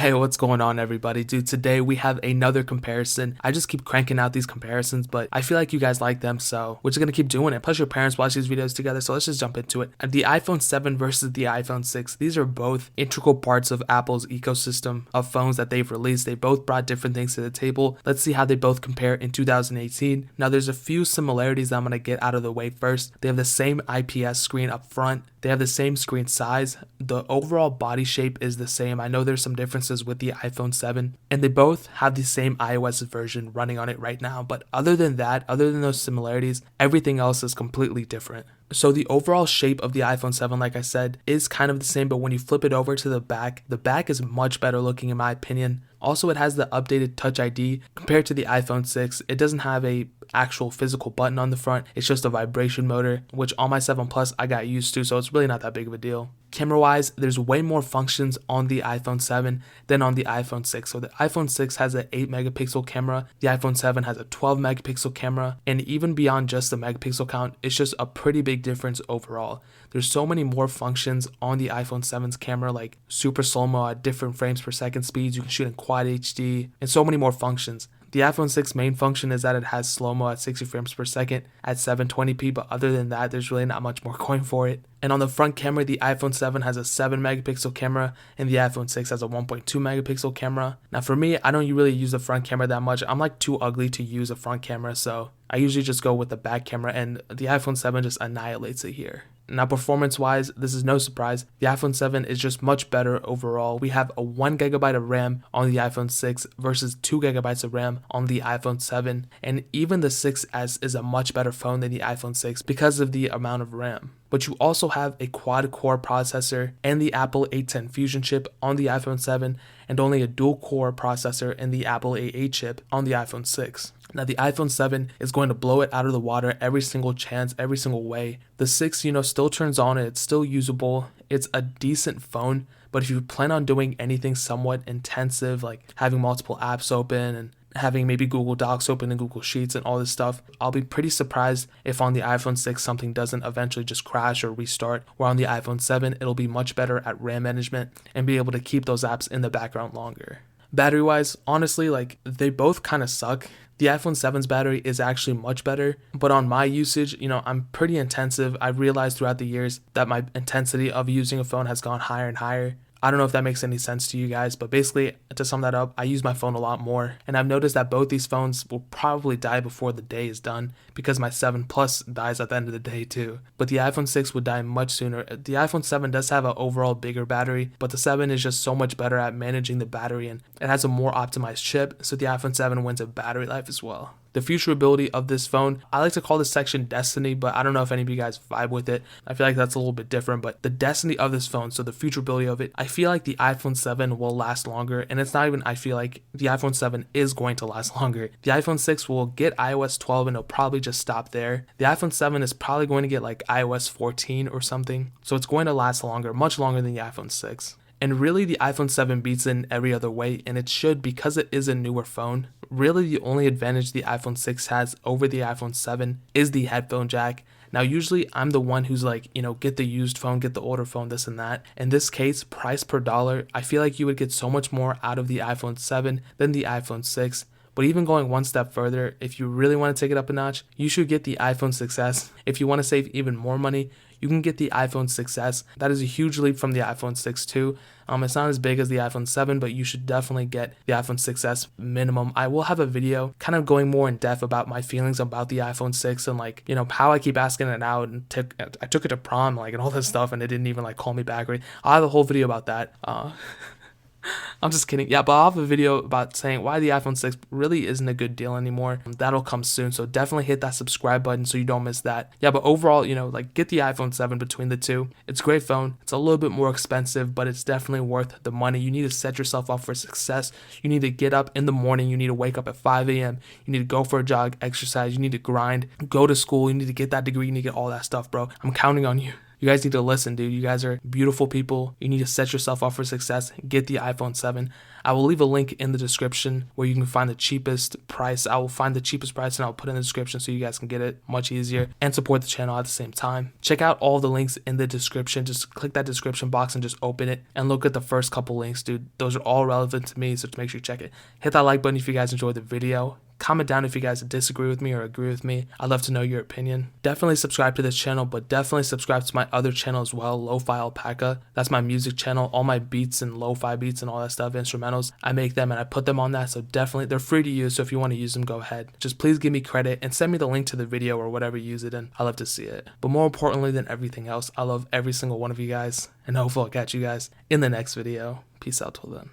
Hey, what's going on, everybody? Dude, today we have another comparison. I just keep cranking out these comparisons, but I feel like you guys like them, so we're just gonna keep doing it. Plus, your parents watch these videos together, so let's just jump into it. And the iPhone 7 versus the iPhone 6. These are both integral parts of Apple's ecosystem of phones that they've released. They both brought different things to the table. Let's see how they both compare in 2018. Now, there's a few similarities that I'm gonna get out of the way first. They have the same IPS screen up front. They have the same screen size. The overall body shape is the same. I know there's some differences with the iPhone 7, and they both have the same iOS version running on it right now. But other than that, other than those similarities, everything else is completely different. So the overall shape of the iPhone 7, like I said, is kind of the same, but when you flip it over to the back is much better looking in my opinion. Also, it has the updated Touch ID compared to the iPhone 6. It doesn't have a actual physical button on the front. It's just a vibration motor, which on my 7 Plus I got used to, so it's really not that big of a deal. Camera wise, there's way more functions on the iPhone 7 than on the iPhone 6. So the iPhone 6 has an 8 megapixel camera, the iPhone 7 has a 12 megapixel camera, and even beyond just the megapixel count, it's just a pretty big difference overall. There's so many more functions on the iPhone 7's camera, like super slow-mo at different frames per second speeds, you can shoot in quad HD, and so many more functions. The iPhone 6 main function is that it has slow-mo at 60 frames per second at 720p, but other than that, there's really not much more going for it. And on the front camera, the iPhone 7 has a 7 megapixel camera and the iPhone 6 has a 1.2 megapixel camera. Now for me, I don't really use the front camera that much. I'm like too ugly to use a front camera, so I usually just go with the back camera, and the iPhone 7 just annihilates it here. Now performance-wise, this is no surprise. The iPhone 7 is just much better overall. We have a 1GB of RAM on the iPhone 6 versus 2GB of RAM on the iPhone 7. And even the 6S is a much better phone than the iPhone 6 because of the amount of RAM. But you also have a quad-core processor and the Apple A10 Fusion chip on the iPhone 7, and only a dual-core processor and the Apple A8 chip on the iPhone 6. Now the iPhone 7 is going to blow it out of the water every single chance, every single way. The 6, still turns on, it's still usable, it's a decent phone, but if you plan on doing anything somewhat intensive, like having multiple apps open and having maybe Google Docs open and Google Sheets and all this stuff, I'll be pretty surprised if on the iPhone 6 something doesn't eventually just crash or restart, where on the iPhone 7 it'll be much better at RAM management and be able to keep those apps in the background longer. Battery wise, honestly, they both kind of suck. The iPhone 7's battery is actually much better, but on my usage, I'm pretty intensive. I've realized throughout the years that my intensity of using a phone has gone higher and higher. I don't know if that makes any sense to you guys, but basically, to sum that up, I use my phone a lot more, and I've noticed that both these phones will probably die before the day is done, because my 7 Plus dies at the end of the day too. But the iPhone 6 would die much sooner. The iPhone 7 does have an overall bigger battery, but the 7 is just so much better at managing the battery, and it has a more optimized chip, so the iPhone 7 wins in battery life as well. The futurability of this phone, I like to call this section Destiny, but I don't know if any of you guys vibe with it. I feel like that's a little bit different, but the Destiny of this phone, so the futurability of it, I feel like the iPhone 7 will last longer, and it's not even I feel like, the iPhone 7 is going to last longer. The iPhone 6 will get iOS 12 and it'll probably just stop there. The iPhone 7 is probably going to get like iOS 14 or something, so it's going to last longer, much longer than the iPhone 6. And really, the iPhone 7 beats it in every other way, and it should because it is a newer phone. Really, the only advantage the iPhone 6 has over the iPhone 7 is the headphone jack. Now, usually I'm the one who's like, get the used phone, get the older phone, this and that. In this case, price per dollar, I feel like you would get so much more out of the iPhone 7 than the iPhone 6. But even going one step further, if you really want to take it up a notch, you should get the iPhone 6S. If you want to save even more money, you can get the iPhone 6S. That is a huge leap from the iPhone 6 too. It's not as big as the iPhone 7, but you should definitely get the iPhone 6S minimum. I will have a video kind of going more in depth about my feelings about the iPhone 6 and how I keep asking it out, and I took it to prom and all this stuff, and it didn't even call me back. I'll have a whole video about that. I'm just kidding. Yeah, but I'll have a video about saying why the iPhone 6 really isn't a good deal anymore. That'll come soon, so definitely hit that subscribe button so you don't miss that. Yeah, but overall, get the iPhone 7 between the two. It's a great phone. It's a little bit more expensive, but it's definitely worth the money. You need to set yourself up for success. You need to get up in the morning. You need to wake up at 5 a.m. You need to go for a jog, exercise. You need to grind, go to school. You need to get that degree. You need to get all that stuff, bro. I'm counting on you. You guys need to listen, dude. You guys are beautiful people. You need to set yourself up for success. Get the iPhone 7. I will leave a link in the description where you can find the cheapest price. I will find the cheapest price and I'll put it in the description so you guys can get it much easier and support the channel at the same time. Check out all the links in the description. Just click that description box and just open it and look at the first couple links, dude. Those are all relevant to me, so make sure you check it. Hit that like button if you guys enjoyed the video. Comment down if you guys disagree with me or agree with me. I'd love to know your opinion. Definitely subscribe to this channel, but definitely subscribe to my other channel as well, Lo-Fi Alpaca. That's my music channel. All my beats and lo-fi beats and all that stuff, instrumentals, I make them and I put them on that. So definitely, they're free to use. So if you want to use them, go ahead. Just please give me credit and send me the link to the video or whatever you use it in. I love to see it. But more importantly than everything else, I love every single one of you guys. And hopefully I'll catch you guys in the next video. Peace out till then.